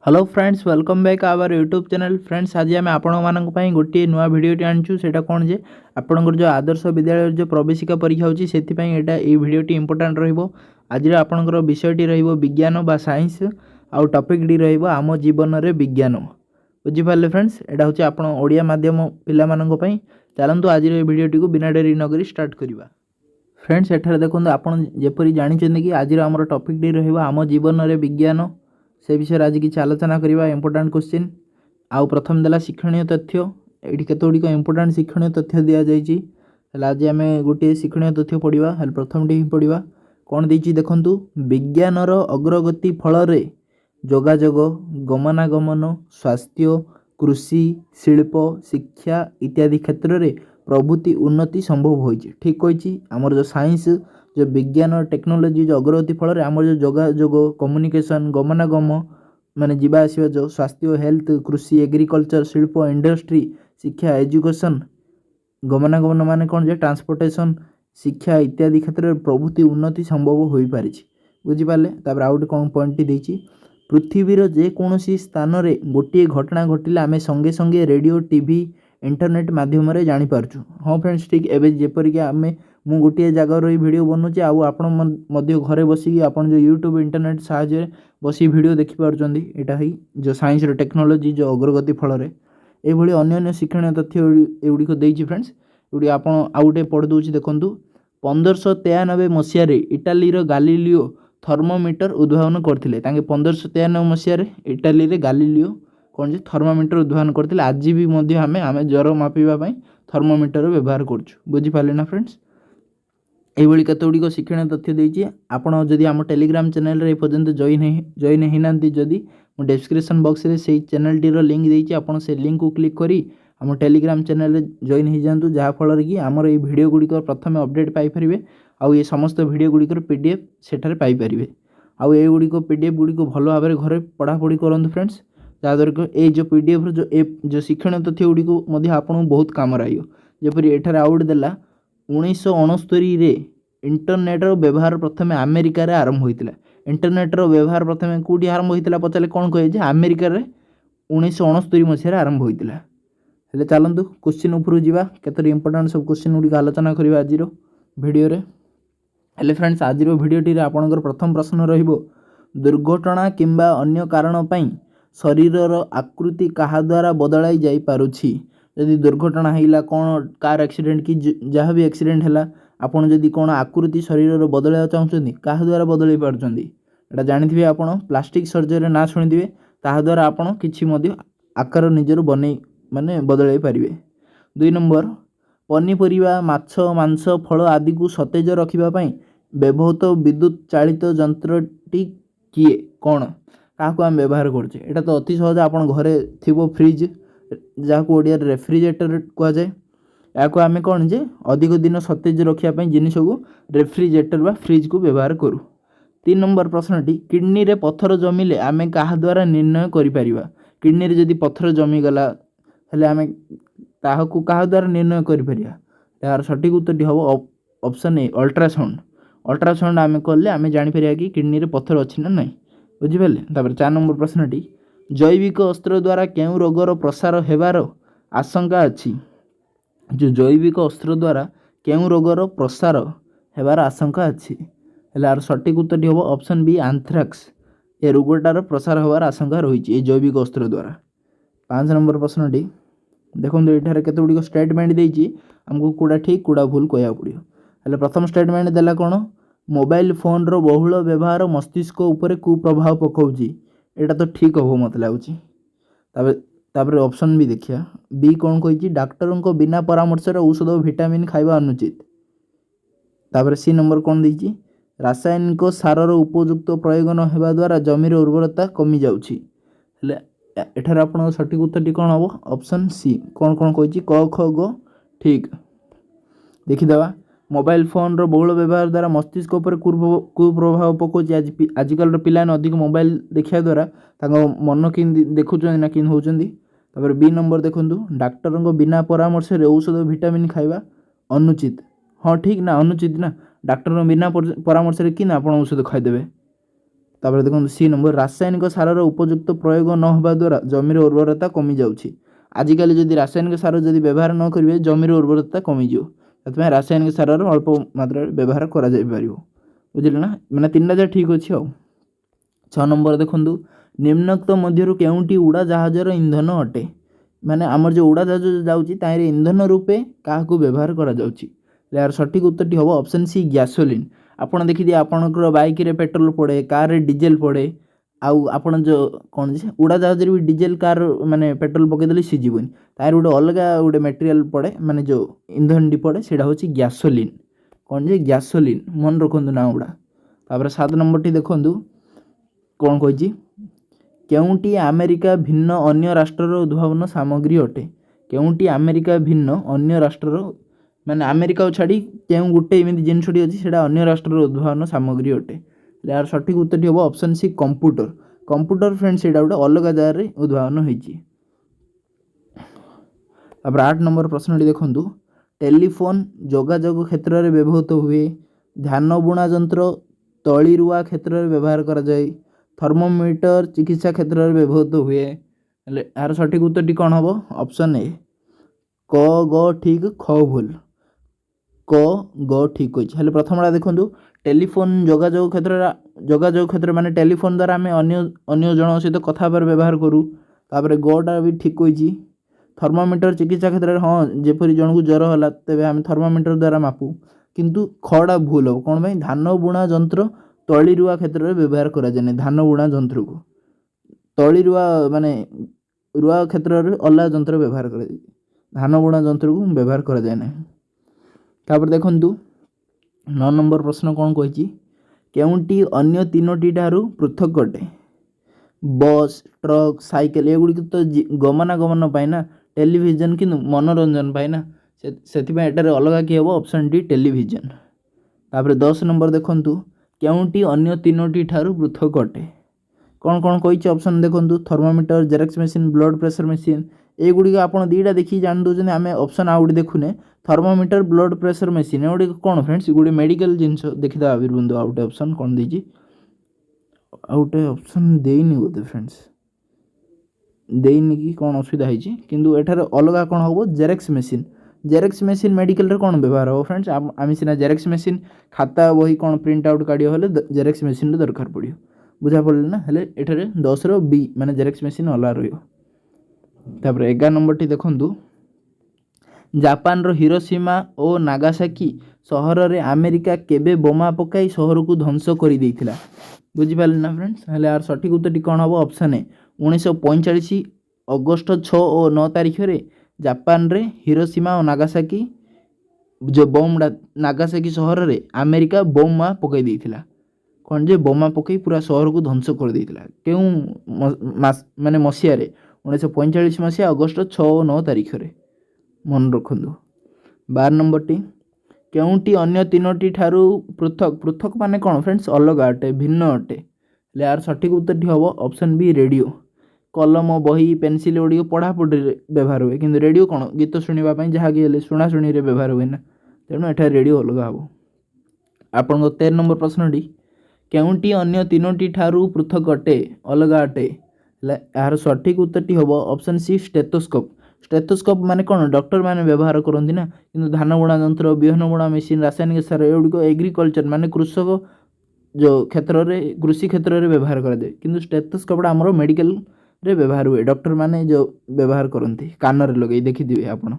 Hello friends welcome back our YouTube channel. Friends आज आम आपण गोटे नुआ भिडटे आणुचु सेटा कौन जे आपंकर जो आदर्श विद्यालय जो प्रवेशिका परीक्षा होची सेथिपाई एटा ए भिडटी इंपोर्टेंट रहिबो। आज आपणकर विषयटी रहिबो विज्ञान बा साइंस आउ टॉपिकटी रहिबो आम जीवन रे विज्ञान। बुझी पारले फ्रेंड्स एटा होची आपण ओडिया माध्यम पिला माननक पई। चलंतु आज रे भिडटी को बिना डेरी नगरी स्टार्ट करिबा। फ्रेंड्स एठारे देखंतु आपण जेपरि जानिचନ୍ତି कि आज हमर टॉपिकटी रहिबो आम जीवन रे विज्ञान। से विषय आज किसी आलोचना करवा इंपोर्टेंट क्वेश्चन आउ प्रथम देला शिक्षणीय तथ्य। ये केतोड़ी इंपोर्टेंट शिक्षणीय तथ्य दि जाइए। आज आम गोटे शिक्षणीय तथ्य पढ़ा प्रथम टी पढ़ा कौन देती देखु विज्ञानर अग्रगति फल जोगाजोग गमनागमन स्वास्थ्य कृषि शिल्प शिक्षा इत्यादि क्षेत्र में प्रभृति उन्नति संभव होइए। ठीक कही आमर जो साइंस जो विज्ञान और टेक्नोलोजी जो अग्रगति फल आम जो जोगाजोग कम्युनिकेशन गमनागम माने जीवा आसवा जो स्वास्थ्य हेल्थ कृषि एग्रीकल्चर शिल्प इंडस्ट्री शिक्षा एजुकेशन गमनागमन माने कौन जे ट्रांसपोर्टेशन शिक्षा इत्यादि क्षेत्र में प्रभृति उन्नति संभव हो पारि। बुझिपारे तापर आउ कौन पॉइंट देती पृथ्वीर जेकोसी स्थान में गोटे घटना घटिले आम संगे संगे रेडियो टीवी इंटरनेट माध्यम जानीपारचु। हाँ फ्रेंड्स ठीक एवं जेपरिक आम मु गोटे जगार वीडियो बनौचे आपण घरे बसिकी आपन जो यूट्यूब इंटरनेट साहाय्य बसी वीडियो देखिपारुचंदी। एटा ही जो साइंस रो टेक्नोलोजी जो अग्रगति फल ये अन्य शिक्षण तथ्य एगुड़िक देती। फ्रेंड्स एगुड़ी आपड़ आउ गोटे पढ़ी दूसरी देखूँ 1593 मसीह इटाली गालीलियो थर्मोमीटर उद्भावन करते 1593 मसीह इटाली गालीलियो कौन जे थर्मोमीटर उद्भावन करते। आज भी आम ज्वर मापिबा थर्मोमीटर व्यवहार करुँ। बुझीपारे ना फ्रेंड्स ये केतोड़िक शिक्षण तथ्य देती। आपड़ जदि आम टेलीग्राम चैनल रे पर्यंत जॉइन होना जदि डिस्क्रिप्शन बॉक्स रे से चैनल टीर लिंक देती आपड़ से लिंक को क्लिक करी आम टेलीग्राम चैनल रे जॉइन हो जातु जहाँफल कि आमर ये वीडियो गुड़िक प्रथम अपडेट पाइपर आउ ये समस्त वीडियो गुड़िकर पीडीएफ सेठारे पाइपर आउ ये गुड़िक पीडीएफ गुड़िक भल भाव में घरे पढ़ापढ़ी करूँ फ्रेंड्स जहाँद्वारा ये जो पीडीएफ जो शिक्षण तथ्य गुड़िक आपको बहुत काम आइयो। जपरी एठार आउट देला 1969 इंटरनेटर व्यवहार प्रथम अमेरिका रे आरंभ होता। इंटरनेटर व्यवहार प्रथम कौटी आरंभ होता पचारे कौन कहे अमेरिका रे 1969 मसीह आरंभ होता। हेले चलतु क्वेश्चन उपरू जावा केतरी इंपोर्टेंट सब क्वेश्चन गुड़ी आलोचना करवा आज वीडियो रे। हेले फ्रेंड्स आज वीडियोटी आपणकर प्रथम प्रश्न रहिबो दुर्घटना किंबा अन्य कारण पई शरीरर आकृति कहा द्वारा बदलाई जाई पारुछि। यदि दुर्घटना हैला कौन कार एक्सीडेंट कि जहाँ भी एक्सीडेंट है आपड़ जदि कौन आकृति शरीर बदलवा चाहते क्या द्वारा बदल पार्टी एटा जानी आप प्लास्टिक सर्जरी ना शुणिथे ताद्वारा आपड़ कि आकार निजर बन माने बदल पारे। 2 नंबर पनीपरिया माछ मांस फल आदि को सतेज रखापी व्यवहृत विद्युत चालित यंत्रटी किए कौन क्या आम व्यवहार करछे। एटा तो अति सहज आप घरे थी फ्रिज जहाँ को ओडिया रेफ्रिजरेटर कह जाए या आम कौन जे अधिक दिन सतेज रखापी जिनस को रेफ्रिजरेटर बा फ्रिज को व्यवहार करूँ। 3 नंबर प्रश्नटी किडनी रे पत्थर जमिले आम क्या द्वारा निर्णय करिपरिबा। किडनी रे जदि पत्थर जमीगला हेले आम ताहाकू क्या द्वारा निर्णय करिपरिबा। यार सठिक उत्तर हम ऑप्शन ए अल्ट्रासाउंड। अल्ट्रासाउंड आम कले आम जापर कि किडनी रे पत्थर अच्छी ना नहीं। बुझिपारे। 4 नंबर प्रश्नटी जैविक अस्त्र द्वारा केउ रोगर प्रसार हेबार आशंका अच्छी। जो जैविक अस्त्र द्वारा केउ रोगर प्रसार हेबार आशंका अच्छी हेले यार सठिक उत्तर हम ऑप्शन बी आंथ्राक्स। ये रोगटार प्रसार होवार आशंका रही जैविक अस्त्र द्वारा। 5 नंबर प्रश्नटी देखो ये केतोड़िक स्टेटमेंट देती आमको कूड़ा ठीक कूड़ा भूल कहना पड़ो। हेले प्रथम स्टेटमेंट देला कौन मोबाइल फोन रो बहुल व्यवहार मस्तिष्क उपरे कुप्रभाव पकाउची। एटा तो ठीक हम मत लगुच। ऑप्शन भी देखिया बी कौन कही डाक्टर को बिना परामर्श औषध विटामिन खाइबा अनुचित। तापर सी नंबर कौन देती रासायनिक सारर उपयुक्त प्रयोग न हेबा द्वारा जमीर उर्वरता कमी जाउछि। हेले एठार आपन सठिक उत्तरटी कौन हम ऑप्शन सी कौन कौन कही क ख ग ठीक देखीदेवा। मोबाइल फोन रो बहुल व्यवहार द्वारा मस्तिष्क उपर कुप्रभाव पकाउछि। आजिकल पिलाने अधिक मोबाइल देखा द्वारा मन कि देखुं ना कि होती। बी नंबर देखूँ डाक्टर को बिना परामर्श औषध विटामिन खाइबा अनुचित। हाँ ठीक ना अनुचित ना डाक्टर बिना परामर्श कि आप औषध खाईदेवे। तापर देखो सी नंबर रासायनिक सार उपयुक्त प्रयोग न होवा द्वारा जमीर उर्वरता कमी जाउछि। आजिकल जदि रासायनिक सार जदि व्यवहार न करेंगे जमीर उर्वरता कमिजिव से रासायनिक सार अल्प मात्रा व्यवहार करा जाय परिबो। बुझिले ना माने तीनटा जा ठीक अछि। आ 6 नंबर देखु निम्नोक्त मध्यरु केउंटी उड़ा जहाजर इंधन अटे माने आमर जो उड़ा जहाज जाउछि तारे इंधन रूपे काहाकू व्यवहार करा जाउछि। यार सठिक उत्तरटी हम ऑप्शन सी गैसोलीन। आपड़ देखिए आपणकर बाइक रे पेट्रोल पड़े कार रे डीजेल पड़े आउ आपण जो कौन जे उड़ा जहाज भी डीजेल कार माने पेट्रोल पकईदेले सीजीबनी तार गोटे अलग गोटे मटेरियल पड़े माने जो इंधन टी पड़े सेटा होची गैसोलीन। कौन जे गैसोलीन मन रखु ना उड़ा। तापर 7 नंबर टी देखंतु कौन कही केउंटी अमेरिका भिन्न अन्य राष्ट्रर उद्भावन सामग्री अटे। केउंटी अमेरिका भिन्न अन्य राष्ट्रर माने अमेरिका छाड़ी केउ गोटे एमती जिनसटी अच्छी से अन्य राष्ट्रर उद्भावन सामग्री अटे। यार सठिक उत्तर हम option C computer. Computer friends से गोटे अलग जगह उद्भावन होती। 8 नंबर प्रश्न देखु टेलीफोन जोगाजोग क्षेत्र में व्यवहृत हुए ध्यान बुणा जंत्र तली रुआ क्षेत्र में व्यवहार करा जाए थर्मोमीटर चिकित्सा क्षेत्र में व्यवहृत हुए। यार सठिक उत्तर कौन हम ऑप्शन ए क ग ठीक ख भूल क ग ठीक अच्छे। प्रथम देखो टेलीफोन जोगाजोग क्षेत्र माने टेलीफोन द्वारा आम अन्य जन सहित कथा व्यवहार करूँ। तापर गटा भी ठीक कही थर्मोमीटर चिकित्सा क्षेत्र में हाँ जेपरी जन को ज्वर है तेज आम थर्मोमीटर द्वारा मापू किंतु खड़ा भूल हो कौन भाई धान बुणा जंत्र तली रुआ क्षेत्र में व्यवहार करा जाए धान बुणा जंत्र को तली रुआ माने रुआ क्षेत्र में अलग जंत्र व्यवहार करा जाए धान बुणा जंत्र को व्यवहार करा जाए ना। तापर देखंतु 9 नंबर प्रश्न कौन कही केउंटी अन्य तीनोटी ठारू पृथक अटे बस ट्रक साइकेल एगुड़ी तो गमनागमन पाए ना टेलीविजन कि मनोरंजन पाए ना से अलग कि हम ऑप्शन डी टेलीविजन। तापर 10 नंबर देखंतु केउंटी अन्य तीनोटी ठारू पृथक अटे कौन कौन कही ऑप्शन देखंतु thermometer Xerox machine blood pressure machine एगुड़ी आपड़ दीटा देखिए जान दौरान आम ऑप्शन आउट देखुने थर्मोमीटर ब्लड प्रेशर मशीन एगुड़ी कौन फ्रेंड्स गोटे मेडिकल जिनस देखिदा बिरबंधु आउटे ऑप्शन कौन देजी आउटे ऑप्शन देनी बोधे फ्रेंड्स देनी कि कौन असुविधा होती किंतु एठार अलग कौन हम जेरेक्स मशीन मेडिकल रे कौन व्यवहार हो फ्रेंड्स आम सीना जेरेक्स मशीन खाता बही कौन प्रिंट आउट काढ़ जेरेक्स मशीन दरकार पड़ो बुझा पड़े ना हेले एठारे 10 रो बी माने जेरेक्स मशीन अलग रही। तापर 11 नंबर टी देखंतु जापान रो हिरोशिमा और नागासाकी सहर रे अमेरिका केबे बोमा पकाई सहर को ध्वंस कर देइथिला बुझी पाले ना फ्रेंड्स हेले यार सठिक उत्तर कौन हम ऑप्शन ए 1945 अगस्त 6 और 9 तारीख रे जापान रे हिरोशिमा और नागासाकी जो बोमडा नागासाकी सहर रे अमेरिका बोमा पकाई देइथिला कौन जे बोमा पकई पूरा सहर को ध्वंस कर देइथिला केउ माने मसिया रे 1945 मसिया अगस्त 6 और 9 तारीख रे मन रखु। 12 नंबर टी केउंटी अन्य तीनोटी ठारू पृथक माने कौन फ्रेंड्स अलग अटे भिन्न अटे यार सठिक उत्तर हम ऑप्शन बी रेडियो कलम बही पेनसिल गुड़ी पढ़ापढ़ी व्यवहार हुए कि रेडियो कौन गीत शुणापी जहाँकि शुणाशुणी व्यवहार हुए ना तेणु एठार रेडियो अलग हम। आपण 13 नंबर प्रश्न टी केउंटी अन्य तीनोटी ठारू पृथक अटे अलग अटे यार सठिक उत्तर हम ऑप्शन सी स्टेथोस्कोप माने कौन डॉक्टर माने व्यवहार करती ना कि धान बुणा जंत्र बिहन बुणा मेसीन रासायनिक सार एगुड़िक एग्रिकल्चर माने कृषक जो क्षेत्र में कृषि क्षेत्र में व्यवहार कराए कि स्टेथोस्कोप आमर मेडिकल रे व्यवहार हुए डॉक्टर माने जो व्यवहार करती कान रे लगे देखिए आपड़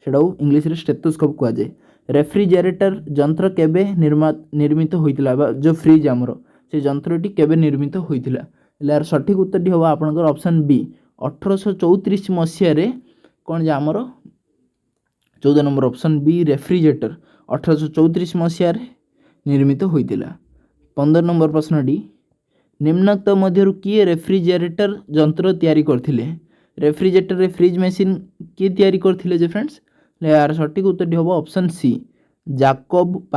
से इंग्लीश रे स्टेथोस्कोप कहुए। रेफ्रिजरेटर जंत्र केबे निर्मित होइतिला जो फ्रिज आमर से जंत्रटी केबे निर्मित होइतिला यार सठिक उत्तर हम आपनकर ऑप्शन बी 1834 मसीह रे कौन जे आमर 14 नंबर ऑप्शन बी रेफ्रिजरेटर 1834 मसीह निर्मित होइतिला। 15 नंबर प्रश्न टी निम्नोक्त मध्यरु किए रेफ्रिजरेटर जंत्र तैयारी करथिले रेफ्रिजरेटर रे फ्रिज मशीन किए तैयारी करथिले जे फ्रेंड्स यार सठिक उत्तर हम ऑप्शन सी जाकोब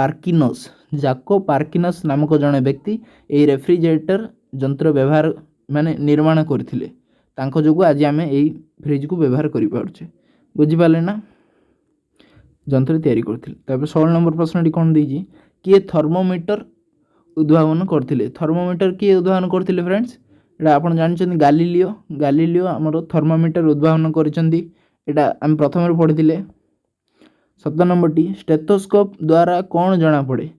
पार्किनस नामक जड़े व्यक्ति यही रेफ्रिजरेटर जंत्र व्यवहार माने निर्माण करथिले तांको जोगु आज आम यही फ्रिज को व्यवहार करि पारुछे बुझिपारे ना जंत्र तैयारी करथिले। तापर 16 नंबर प्रश्न टी कोन देजी किए थर्मोमीटर उद्भावन करथिले थर्मोमीटर किए उद्भावन करथिले फ्रेंड्स एटा आपण जानछन गालिलियो हमर थर्मोमीटर उद्भावन करिसंती एटा हम प्रथम रे पढिथिले 7 नंबर टी स्टेथोस्कोप द्वारा कौन जना पड़े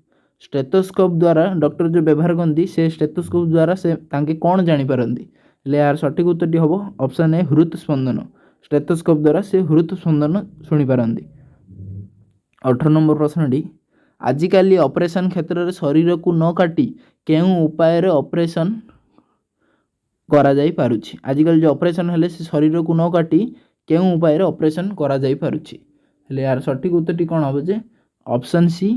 स्टेथोस्कोप द्वारा डॉक्टर जो व्यवहार करती से स्टेथोस्कोप द्वारा से तांके कौन जानी पारंती ले यार सठिक उत्तर टी हबो ऑप्शन ए हृत स्पंदन स्टेथोस्कोप द्वारा से हृत स्पंदन सुनी पारंती 18 नंबर प्रश्न टी आजिकाली ऑपरेशन क्षेत्र में शरीर को न काटी केउ उपाय रे ऑपरेशन करा जाई पारुछि आजिकल जो ऑपरेशन हेले से शरीर को न काटी केउ उपाय रे ऑपरेशन करा जाई पारुछि हेले यार सठिक उत्तर टी कोन हबो जे ऑप्शन सी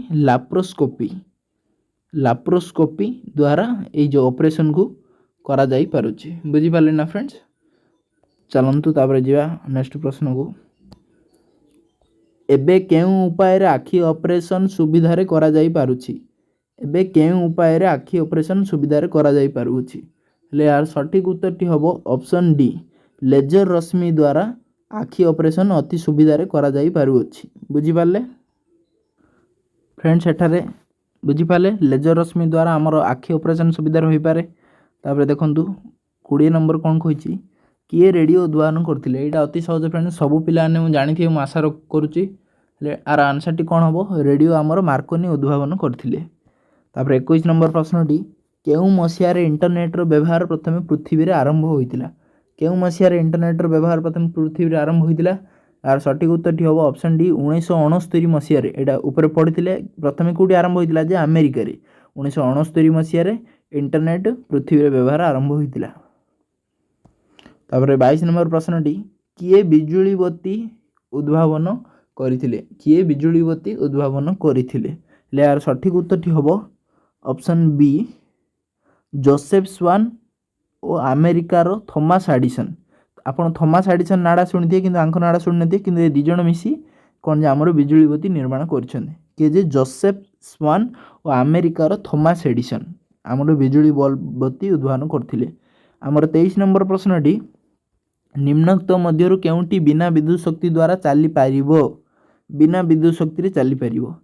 लाप्रोस्कोपी द्वारा ए जो ऑपरेशन को करा जाई पारुछि बुझी पाले ना फ्रेंड्स चलंतु तापर जिवा नेक्स्ट प्रश्न को एबे केउ उपाय रे आखि ऑपरेशन सुविधा रे करा जाई पारुछि एबे केउ उपाय रे आखि ऑपरेशन सुविधा रे करा जाई पारुछि हेले यार सठिक उत्तर टी हबो ऑप्शन डी लेजर रश्मि द्वारा आखि ऑपरेशन अति सुविधा रे करा जाई पारुछि बुझी पाले फ्रेंड्स एठारे बुझी पाले लेजर रश्मि द्वारा हमर आखि ऑपरेशन सुविधा होई पारे तापर देखंतु 20 नंबर कोन कहिछि किए रेडियो उद्भावन करथिले एटा अति सहज फ्रेंड्स सब पिला ने मु जानिथि मु आशा करूछि ले आर आंसर टी कोन हबो रेडियो हमर मार्कोनी उद्भावन करथिले तापर 21 नंबर प्रश्न टी केउ मसिया रे इंटरनेट रो व्यवहार प्रथमे पृथ्वी रे आरंभ होइतिला केउ मसिया रे इंटरनेट रो व्यवहार प्रथमे पृथ्वी रे आरंभ होइतिला आर सठिक उत्तर टी हबो ऑप्शन डी 1969 मसिया रे एटा ऊपर पढिथिले प्रथमे कोडी आरंभ होइतिला जे अमेरिका रे 1969 मसिया रे इंटरनेट पृथ्वी रे व्यवहार आरंभ होइतिला तापर 22 नंबर प्रश्न टी किए बिजुली बत्ती उद्भावन करिथिले ले यार सठिक उत्तर टी हबो ऑप्शन बी जोसेफ स्वान और अमेरिका रो थॉमस एडिसन आपण थॉमस एडिसन नाडा सुनिथिए किंतु आंख नाडा सुननथिए किंतु ए दिजण मिसी कोन जे हमर बिजुली बत्ती निर्माण करछन के जे जोसेफ स्वान और अमेरिका रो थॉमस एडिसन हमर बिजुली बत्ती उद्भावन करथिले हमर 23 नंबर प्रश्न टी निम्नोक्त मध्यरु केउंटी बिना विद्युत शक्ति द्वारा चली पारिबो बिना विद्युत शक्ति रे चली पारिबो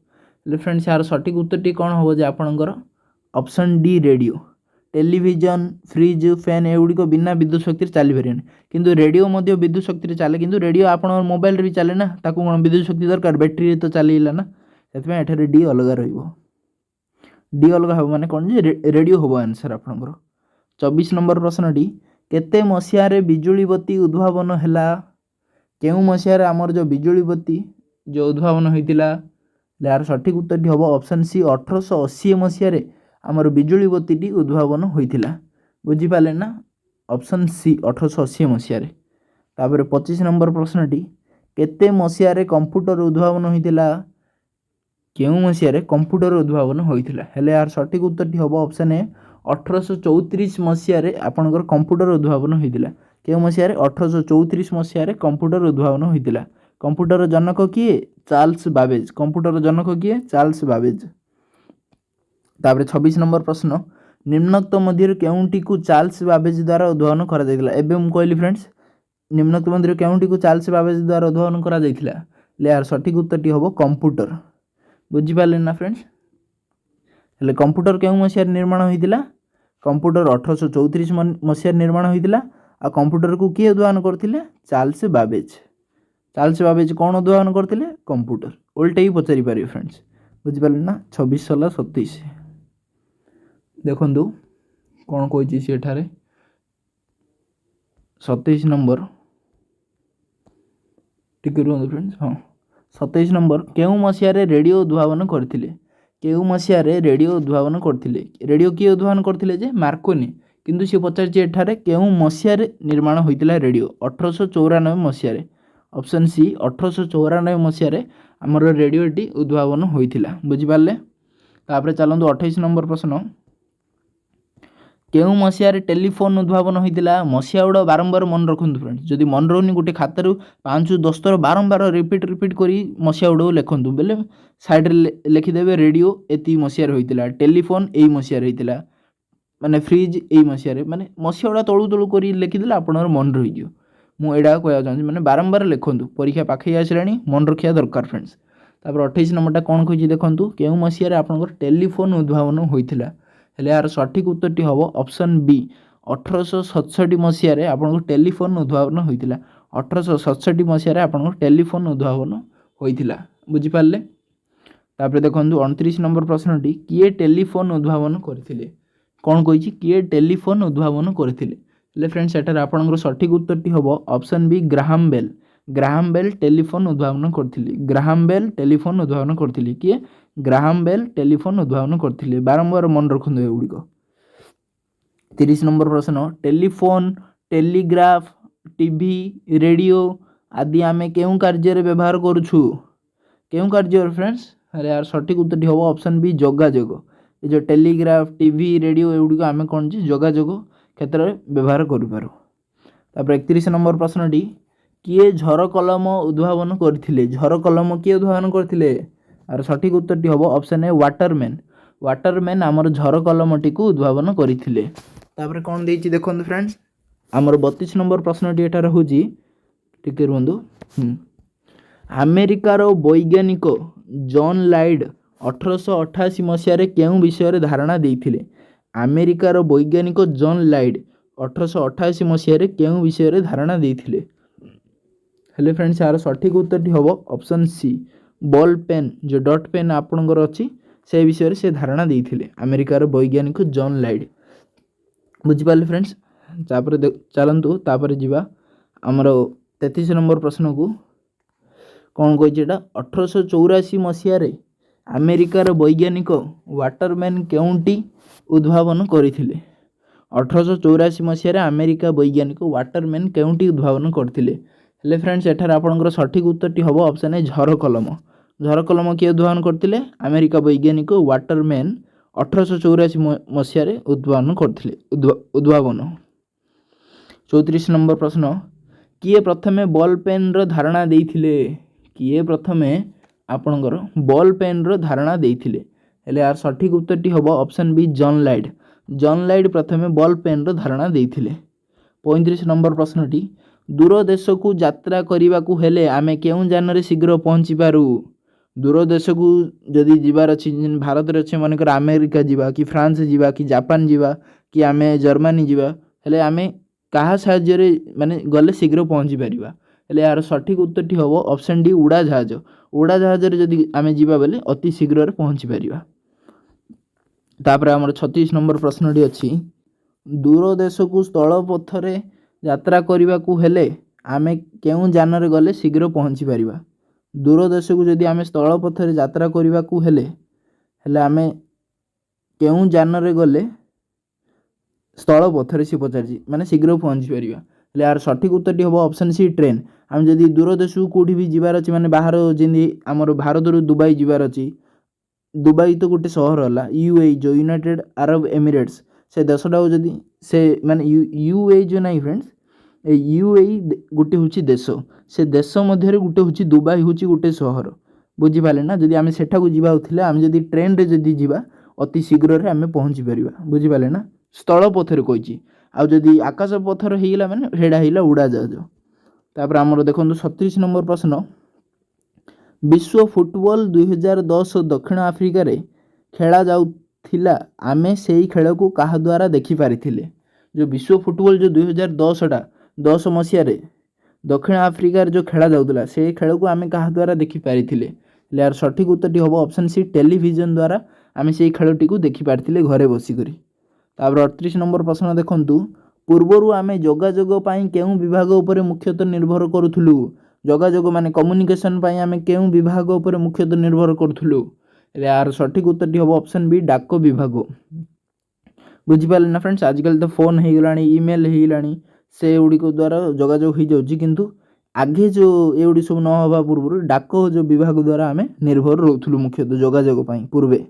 ले फ्रेंड्स यार सठिक उत्तर टी कोन होबो जे आपनकर option D radio television fridge fan एगुड़ी को बिना विद्युत शक्ति चली पारे किंतु रेडियो मध्य विद्युत शक्ति चले किंतु रेडियो आप मोबाइल भी चले ना ताकू कौन विद्युत शक्ति दरकार बैटेरी तो चलेला ना से एठारे डी अलग रहिबो डी अलग हम माने कौन जे रेडियो होबो आंसर आपनकर 24 नंबर प्रश्न डी केते मसिया रे बिजुली बत्ती उद्भावन हैला केउ मसिया रे हमर जो बिजुली बत्ती जो उद्भावन होइतिला यार सठिक उत्तर टी हबो ऑप्शन सी 1880 मसिया रे हमर बिजुली बत्ती टी उद्भावन होइतिला बुझी पाले ना ऑप्शन सी 1880 मसिया रे तापर 25 नंबर प्रश्न टी केते मसिया रे कंप्यूटर उद्भावन होइतिला केउ मसिया रे कंप्यूटर उद्भावन होइतिला हेले यार सठिक उत्तर टी हबो ऑप्शन ए 1834 मसिया रे आपनकर कंप्यूटर उद्भावन होइतिला केउ मसिया रे 1834 मसिया रे कंप्यूटर उद्भावन होइतिला कंप्यूटर जनक किए चार्ल्स बाबेज कंप्यूटर जनक किए चार्ल्स बाबेज तापर 26 नंबर प्रश्न निम्नोक्त मध्य केउंटी को चार्ल्स बाबेज द्वारा उद्भावन करा जायतिला एबे हम कहली फ्रेंड्स निम्नोक्त मध्य केउंटी को चार्ल्स बाबेज द्वारा उद्भावन करा जायतिला ले यार सठिक उत्तर टी हबो कंप्यूटर बुझी पाले ना फ्रेंड्स हेले कंप्यूटर केउ मसिया निर्माण होइतिला कंप्यूटर 1834 मसिया निर्माण होइतिला आ कंप्यूटर को किए उद्भावन करथिले चार्ल्स बाबेज कौन उद्भावन करथिले कंप्यूटर उल्टे ही पचारि पारे फ्रेंड्स बुझी पाले ना 26 साला 27 देखंतु कौन कहिछि सेठारे 27 नंबर टिके रुहंतु फ्रेंड्स हाँ 27 नंबर केउ मसिया रे रेडियो उद्भावन करथिले केउ मसिया रे रेडियो उद्भावन करथिले रेडियो किए उद्भावन करथिले जे मार्कोनी किंतु से पचारछि एठारे केउ मसिया रे निर्माण होइतिला रेडियो 1894 मसिया रे ऑप्शन सी 1894 मसिया रे हमर रेडियो टी उद्भावन होइतिला बुझी पाले तापर चलंतु 28 नंबर प्रश्न केउ मसिया रे टेलीफोन उद्भावन होइतिला मसिया उडा बारंबार मन रखंतु फ्रेंड्स जदि मन रहउनी गुटे खातारु 5-10 थर बारंबार रिपीट करी मसिया उडा लिखंतु बेले साइड रे लिखि देबे रेडियो एती मसिया रे होइतिला टेलीफोन एई मसिया रे होइतिला माने फ्रिज एई मसिया रे माने मसिया उडा तळु करी लिखि देला आपनर मन रहि जियो मु एडा कहया चाहछि माने बारंबार लिखंतु परीक्षा पाखे आसिलानी मन रखिया दरकार फ्रेंड्स तापर 28 नंबरटा कोन कहिछि देखंतु केउ मसिया रे आपनकर टेलीफोन उद्भावन होइतिला हेले यार सठिक उत्तरटी हम ऑप्शन बी 1867 मसीह आपन टेलीफोन उद्भावन होता 1867 मसीह आपन टेलीफोन उद्भावन होता बुझिपारे। तापर देखो 29 नंबर प्रश्नटी किए टेलीफोन उद्भावन करथिले कौन कही किए टेलीफोन उद्भावन करथिले फ्रेंड्स एटार आपनकर सठिक उत्तरटी हम option B Graham Bell. Graham Bell telephone उद्भावन करथिले ग्राहम बेल टेलीफोन उद्भावन करथिले किए ग्राहम बेल टेलीफोन उद्भावन करथिले बारंबार मन रखु एगुड़िक। 30 नंबर प्रश्न टेलीफोन टेलीग्राफ टीवी रेडियो आदि आमे केउं कार्य व्यवहार करूछु केउं कार्य फ्रेंड्स अरे यार सठिक उत्तरटी हम ऑप्शन बी जोगाजोग। ये जो टेलीग्राफ टीवी रेडियो एगुड़िक आम कौन जोगाजोग क्षेत्र में व्यवहार करूँ। 31 नंबर प्रश्नटी किए झर कलम उद्भावन करथिले झर कलम किए उद्भावन करथिले आर सठिक उत्तरटी हम ऑप्शन ए वाटरमैन। वाटरमैन आमर झर कलमटी को उद्भावन करथिले। तापर कौन देइछि देखंतु फ्रेंड्स आमर 32 नंबर प्रश्नटी एठार होछि टिके रुहंतु अमेरिकार वैज्ञानिक जॉन लाइड 1888 मसीह केउं विषय धारणा देइथिले अमेरिकार वैज्ञानिक जॉन लाइड 1888 मसीह केउं विषय धारणा देइथिले हेले फ्रेंड्स यार सठिक उत्तरटी हम ऑप्शन सी बॉल पेन जो डॉट पेन आपणकर अच्छी से विषय से धारणा देइथिले अमेरिकार वैज्ञानिक जॉन लाइड बुझिपारे फ्रेंड्स। तापर चलतु तापर जीवा आमर 33 नंबर प्रश्न को कौन कही 1884 मसीह अमेरिकार वैज्ञानिक वाटरमैन केउंटी उद्भावन करथिले 1884 मसीह अमेरिका वैज्ञानिक वाटरमैन केउंटी उद्भावन करथिले हेले फ्रेंड्स एठार आपनकर सठिक उत्तरटी हम ऑप्शन ए झर कलम। झर कलम किए उद्भावन करथिले अमेरिका वैज्ञानिक वाटरमैन 1884 मसीह उद्भावन करथिले उद्भावन। 34 नंबर प्रश्न किए प्रथमे बॉल पेन रो धारणा देइथिले किए प्रथमे आपणकर बॉल पेन रो धारणा देइथिले हेले यार सठिक उत्तरटी हम ऑप्शन बी जॉन लाइड। जॉन लाइड प्रथमे बॉल पेन रो धारणा देइथिले। 35 नंबर प्रश्नटी दूर देश को यात्रा करने को हेले आमे केउं जानरे शीघ्र पहुँची पारू दूर देश को जदि जीवार अच्छी भारत रे अच्छे मानकर अमेरिका जीवा कि फ्रांस जीवा कि जापान जीवा कि आमे जर्मनी जीवा हेले आमे कहा साहाय्य रे माने गले शीघ्र पहुँची पारिबा हेले यार सठिक उत्तरटी हम ऑप्शन डी उड़ाजाहाज रे जदि आमे जीवा बेले अति शीघ्र पहुँची पारिबा। तापर हमर 36 नंबर प्रश्नटी अच्छी दूर देश को स्थल पथरे यात्रा करने को हेले आमे केउं जानरे गले शीघ्र पहुँची पारिबा दूर देश को जदि आमे स्थल पथरे यात्रा करने को हेले आमे केउं जानरे गले स्थल पथरे सी पचार माने शीघ्र पहुँची पारिबा हेले यार सठिक उत्तरटी हम ऑप्शन सी ट्रेन। आम जदि दूर देश को कौटी भी जीवार अच्छी माने बाहर जमी आमर भारत रु दुबई जीवार अच्छी दुबई तो गोटे सहर है यूएई जो यूनाइटेड अरब एमिरेट्स से देशटा जदि से माने यूएई जो नहीं फ्रेंड्स यूएई गोटे हूँ देश से देश मध्य गोटे हूँ दुबई हूँ गोटे सहर बुझिपारे ना जदि आम सेठा को जावा आम जदि ट्रेन रे जदि जीवा अति शीघ्र आम पहुँची पारिबा बुझिपारे ना स्थल पथर कही आउ जदि आकाश पथर होगा मैंने हेड़ा होगा उड़ाजाहाज। तापर आमर देखो 37 नंबर प्रश्न विश्व फुटबॉल 2010 दक्षिण आफ्रिकार खेला जाउथिला आमे सेही खेल को कहा द्वारा देखि पारिथिले जो विश्व फुटबॉल जो 2010 मसीह दक्षिण आफ्रिकार जो खेला जाउतला से खेल को आमे कहा द्वारा देखि पारिथिले यार सठिक उत्तरटी हम ऑप्शन सी टेलीविजन द्वारा आमे सेही खेलटी को देखि पारिथिले घरे बसी करी। तापर 38 नंबर प्रश्न देखंतु पूर्वरु आमे जोगाजोग पाई केउं विभाग उपरे मुख्यतः निर्भर करूथुलु जोगाजोग माने कम्युनिकेशन पाई आमे केउं विभाग उपरे मुख्यतः निर्भर करूथुलु यार सठिक उत्तरटी हम ऑप्शन बी डाक विभाग बुझिपारे ना फ्रेंड्स आजकल तो फोन हो गलानी ईमेल हो गलानी से गुड़िक द्वारा जोगाजोग हो जाउछि किंतु आगे जो एगुड़ी सब न हवा पूर्व डाक जो विभाग द्वारा आमे निर्भर रोथुलु मुख्यतः जोगाजोग पाई पूर्वे।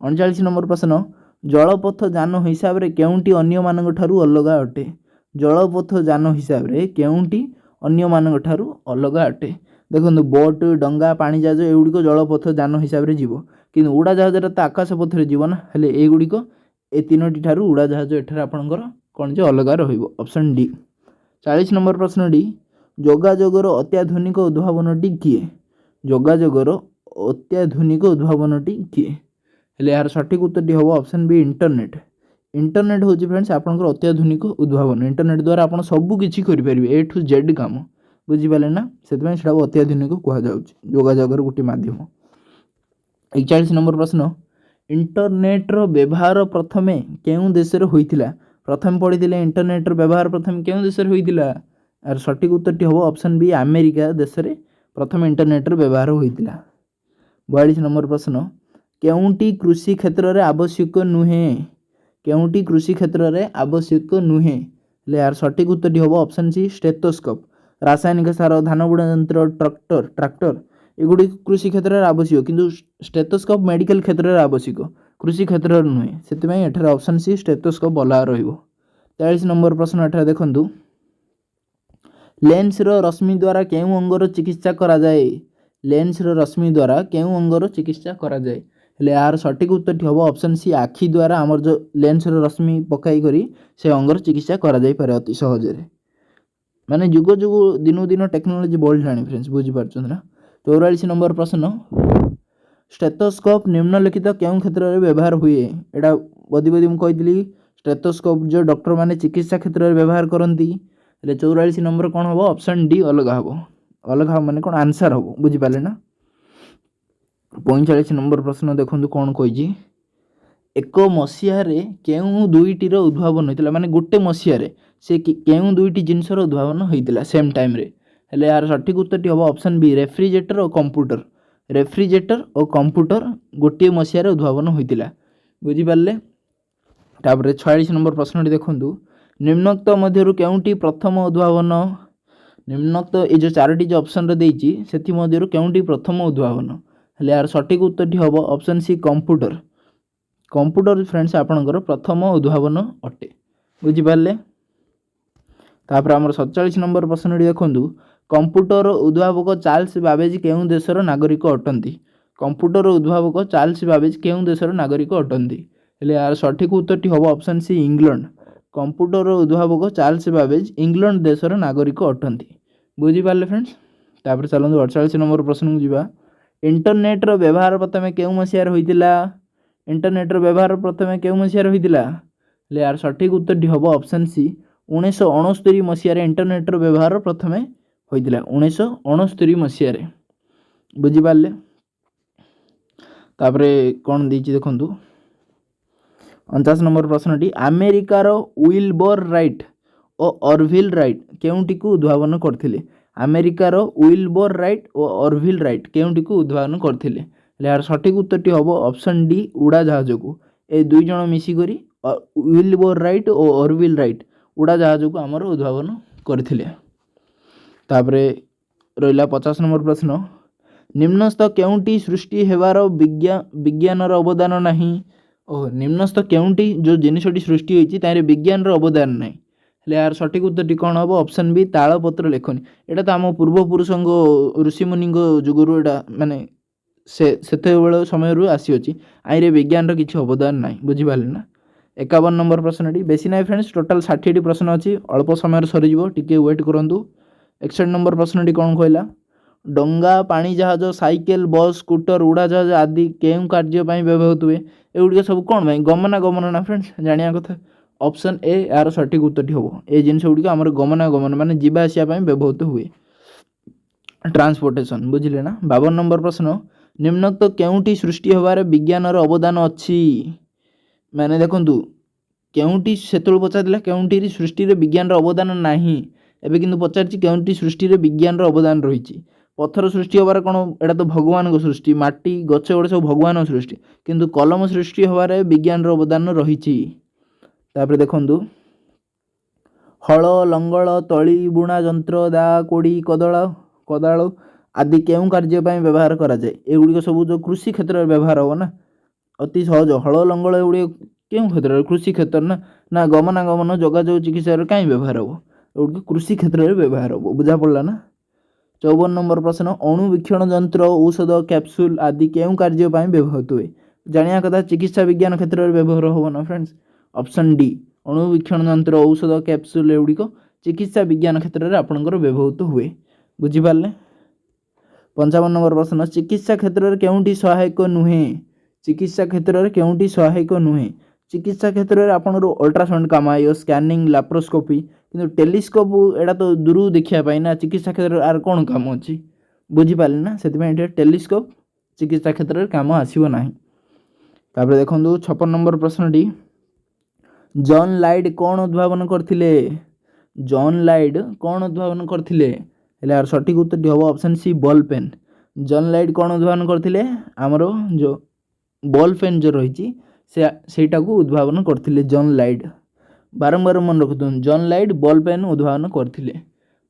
39 नंबर प्रश्न जलपथ जान हिसाब रे केउंटी अन्य मानक ठारू अलगा अटे जलपथ जान हिसाब रे केउंटी अन्य मानक ठारू अलगा अटे देखो बोट डंगा पानी जहाज एगुड़िक जलपथ जान हिसाब रे जीव कि उड़ाजाहाज तो आकाश पथरे जीव ना हेले एगुड़िक ए तीनोटी ठारू उड़ाजाहाज एठार आपणकर कौन जे अलगा रहिबो ऑप्शन डी। 40 नंबर प्रश्न डी जोगाजोगर अत्याधुनिक उद्भावनटी किए जोगाजोगर अत्याधुनिक उद्भावनटी किए हेले यार सठिक उत्तर हम ऑप्शन बी इंटरनेट। इंटरनेट हूँ फ्रेंड्स आपंकर अत्याधुनिक उद्भावन। इंटरनेट द्वारा आप सबकि करेंगे ए ठू जेड कम बुझिपारे ना से अत्याधुनिक कहযোগাযোগের गोटे मध्यम। 41 नंबर प्रश्न इंटरनेट रो व्यवहार प्रथमे केउं देश रे होइतिला। प्रथम पढ़ी इंटरनेट रो व्यवहार प्रथम केउं देश रे होइतिला यार सठिक उत्तर हम ऑप्शन बी अमेरिका देश रे प्रथम इंटरनेट रो व्यवहार होइतिला। 42 नंबर प्रश्न केउंटी कृषि क्षेत्र रे आवश्यक नुहे। केउंटी कृषि क्षेत्र रे आवश्यक नुहे ले यार सठिक उत्तर हम ऑप्शन सी स्टेथोस्कोप। रासायनिक सार धान बुड़ा यंत्र ट्रैक्टर एगुड़ी कृषि क्षेत्र में आवश्यक किंतु स्टेथोस्कोप मेडिकल क्षेत्र में आवश्यक कृषि क्षेत्र नुहे से एठार ऑप्शन सी स्टेथोस्कोप भला रहिबो। 43 नंबर प्रश्न एठार देखंतु लेंस रो रश्मि द्वारा केउं अंगर चिकित्सा करा जाए। लेंस रो रश्मि द्वारा केउं अंगर चिकित्सा करा जाए हेले यार सठिक उत्तर हम ऑप्शन सी आखि द्वारा आमर जो लेंस रो रश्मि पकाई करी से अंगर चिकित्सा करा जाई पारे अति सहज रे माने जुग जुग दिनू दिन टेक्नोलोजी बढ़लानी फ्रेंड्स बुझीपारछन ना। 44 नंबर प्रश्न स्टेथोस्कोप निम्नलिखित केउं क्षेत्र में व्यवहार हुए। एटा बदी बदी मुझे स्टेथोस्कोप जो डॉक्टर माने चिकित्सा क्षेत्र में व्यवहार करती। 44 नंबर कौन हम ऑप्शन डी अलग हम अलग हम माने कौन आंसर हम बुझीपारे ना। 45 नंबर प्रश्न देखो कौन कही एक मसीह केउं दुईटीर उद्भावन होता माने गोटे मसीह से केउं दुईटी जिनसर उद्भावन होता सेम टाइम रे हेले यार सठिक उत्तर हम ऑप्शन बी रेफ्रिजरेटर और कंप्यूटर। रेफ्रिजरेटर और कंप्यूटर गोटे मसीह उद्भावन होता बुझीपारे। तापर 46 नंबर प्रश्न देखूँ निम्नोक्त मध्य केउंटी प्रथम उद्भावन। निम्नोक्त ये जो चारोटी जो ऑप्शन देती से केउंटी प्रथम उद्भावन हेले यार सठिक उत्तर हम option C computer. Computer friends आपणकर प्रथम उद्भावन अटे बुझीपारे। तापर आमर 47 नंबर प्रश्न देखूँ कंप्यूटर उद्भावक चार्ल्स बाबेज केउं देशर नागरिक अटंती। कंप्यूटर उद्भावक चार्ल्स बाबेज केउं देशर नागरिक अटंती हेले यार सठिक उत्तर हम ऑप्शन सी इंग्लैंड। कंप्यूटर उद्भावक चार्ल्स बाबेज इंग्लैंड देशर नागरिक अटंती बुझीपारे फ्रेंड्स। तापर चलते 48 नंबर प्रश्न को जीवा इंटरनेट रो व्यवहार प्रथमे केउं मसीह होइतिला। इंटरनेट रो व्यवहार प्रथमे केउं मसीह होइतिला ले यार सठिक उत्तर हम ऑप्शन सी 1969 मसीह इंटरनेट रो व्यवहार प्रथमे होइतिला 1969 मसीह बुझीपारे। तापर कौन देछि देखंतु 49 नंबर प्रश्नटी अमेरिकार विल्बर राइट और ऑरविल राइट केउंटी को उद्भावन करथिले। अमेरिकार विल्बर राइट और ऑरविल राइट केउंटी को उद्भावन करथिले यार सठिक उत्तर हम ऑप्शन डी उड़ा जहाज को ए दुई जण मिसिकरी विल्बर राइट और ऑरविल राइट उड़ा जहाज को आमर उद्भावन करथिले। तापरे रहिला 50 नंबर प्रश्न निम्नस्थ केउंटी सृष्टि हेबार विज्ञानर अवदान नहीं। ओह निम्नस्थ केउंटी जो जिनिसटी सृष्टि होइछि तारे विज्ञानर अवदान नहीं हेले यार सठिक उत्तर कौन हम ऑप्शन बी तालपत्र लेखनी। एटा तो आम पूर्वपुरुष ऋषिमुनि जुगुरु एटा माने से समय आसी आईरे विज्ञान किसी अवदान ना बुझीपारे ना। 51 नंबर प्रश्नटी बेसी ना फ्रेंड्स टोटाल 60 प्रश्न अच्छी अल्प समय सरीज टिके वेट करूँ। 61 नंबर प्रश्नटी कौन कहला डंगा पानी जहाज साइकेल बस स्कूटर उड़ाजहाज आदि केउं कार्य व्यवहृत हुए एगुड़िक सब कौन भाई गमनागमन ना फ्रेंड्स जाना कथा ऑप्शन ए यार सठिक उत्तर हम ए जिनस गुड़िक आम गमनागमन माने जीवा आसिया व्यवहृत हुए ट्रांसपोर्टेशन बुझिले ना। 52 नंबर प्रश्न निम्नोक्त केउंटी सृष्टि होबार विज्ञानर अवदान अच्छी माने देखंतु केउंटी सेतुल पचारला केउंटी सृष्टि रे विज्ञानर अवदान नाही एबे किंतु पचारछि केउंटी सृष्टि रे विज्ञानर अवदान रहिछि। पत्थर सृष्टि होबार कोन एटा तो भगवान को सृष्टि माटी गछ गोटे सब भगवान सृष्टि किंतु कलम सृष्टि होबार विज्ञानर अवदान रहिछि। तापर देखंतु हल लंगल तली बुणा यंत्र दा कोड़ी कोदाल आदि केउं कार्य व्यवहार करा जाए एगुड़िक सब जो कृषि क्षेत्र में व्यवहार हो ना अति सहज हल लंगल एगुड़ी केउं क्षेत्र कृषि क्षेत्र ना गमनागमन जोगाजोग चिकित्सा कहीं व्यवहार हो एगुड़ी कृषि क्षेत्र में व्यवहार हो बुझा पड़ा ना। 54 नंबर प्रश्न अणुवीक्षण यंत्र औषध कैप्सूल आदि केउं कार्य व्यवहृत हुए जानिया कथा चिकित्सा विज्ञान क्षेत्र में व्यवहार हो ना फ्रेंड्स ऑप्शन डी अणुवीक्षण यंत्र औषध कैप्सूल एगुड़िक चिकित्सा विज्ञान क्षेत्र में आपंकर व्यवहृत हुए बुझीपारे। 55 नंबर प्रश्न चिकित्सा क्षेत्र में केउंटी सहायक नुहे चिकित्सा क्षेत्र में केउंटी सहायक नुहे चिकित्सा क्षेत्र में आपंकर अल्ट्रासाउंड काम आयो स्कैनिंग लैप्रोस्कोपी किंतु टेलीस्कोप एटा तो दूर देखा ना चिकित्सा क्षेत्र में आर कौन काम अच्छी बुझीपारे ना से टेलीस्कोप चिकित्सा क्षेत्र में काम आसो ना। तापर देखो 56 नंबर प्रश्नटी जॉन लाइड कौन उद्भावन करथिले जॉन लाइड कौन उद्भावन करथिले हेले यार सठिक उत्तर हम option C ball pen John Loud कौन उद्भावन करथिले आमर जो बॉल पेन जो रही सेटा को उद्भावन करथिले जॉन लाइड बारंबार मन रखु जॉन लाइड बॉल पेन उद्भावन करथिले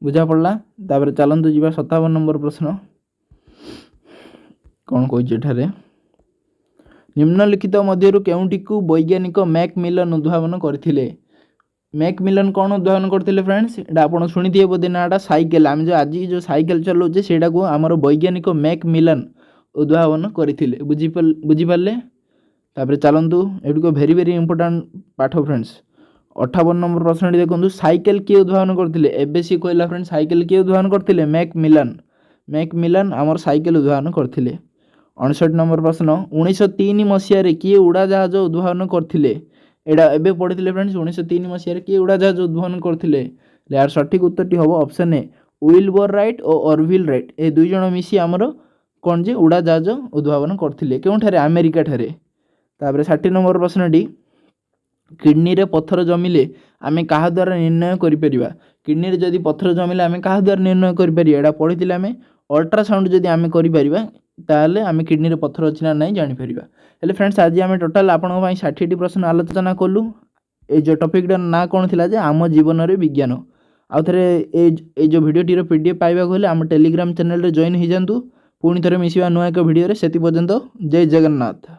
बुझा पड़ला। तापर चलतु जी 57 नंबर प्रश्न कौन कही निम्नलिखित मध्य केउंटी को वैज्ञानिक मैकमिलन उद्भावन करथिले मैकमिलन कौन उद्भावन करथिले फ्रेंड्स एटा आपण सुनिथिए बोधे नाटा साइकेल आम जो आज जो साइकेल चलाउछे सेटा को आमर वैज्ञानिक मैकमिलन उद्भावन करथिले बुझीपारे। तापर चलतु एटी को भेरी भेरी इंपोर्टेंट पाठ फ्रेंड्स 58 नंबर प्रश्न देखो साइकेल किए उद्भावन करथिले एबे सी कहला फ्रेंड्स साइकेल किए उद्भावन करथिले मैकमिलन आमर साइकेल उद्भावन करथिले। 59 नंबर प्रश्न 1903 मसीह किए उड़ाजहाज उद्भावन करथिले एटा एबे पढ़िथिले फ्रेंड्स 1903 मसीह किए उड़ाजहाज उद्भावन करथिले यार सठिक उत्तरटी हम ऑप्शन ए विल्बर राइट और ऑरविल राइट ए दुई जण मिसी आमर कौन जे उड़ाजहाज उद्भावन करथिले केउठारे अमेरिका ठारे। तापर 60 नंबर प्रश्नटी किडनी रे पत्थर जमिले आमे कहा द्वारा निर्णय करिपरिबा किडनी रे जदि पत्थर जमिले आमे कहा द्वारा निर्णय करिपरिबा एटा पढ़िथिले आमे अल्ट्रासाउंड जदि आमे करिपरिबा ताले आमे किडनी रे पत्थर अछि ना नहीं जानि परिबा। हेले फ्रेंड्स आज आमे टोटल आपन पई 60टी प्रश्न आलोचना कलु ए जो टॉपिक डा ना कोन थिला जे आम जीवन रे विज्ञान आउ थरे ए जो वीडियो टी रो पीडीएफ पाइबा होले आम टेलीग्राम चैनल रे जॉइन हो जांतु पुणी थरे मिसिबा नुआ एक वीडियो रे सेति पर्यंत जय जगन्नाथ।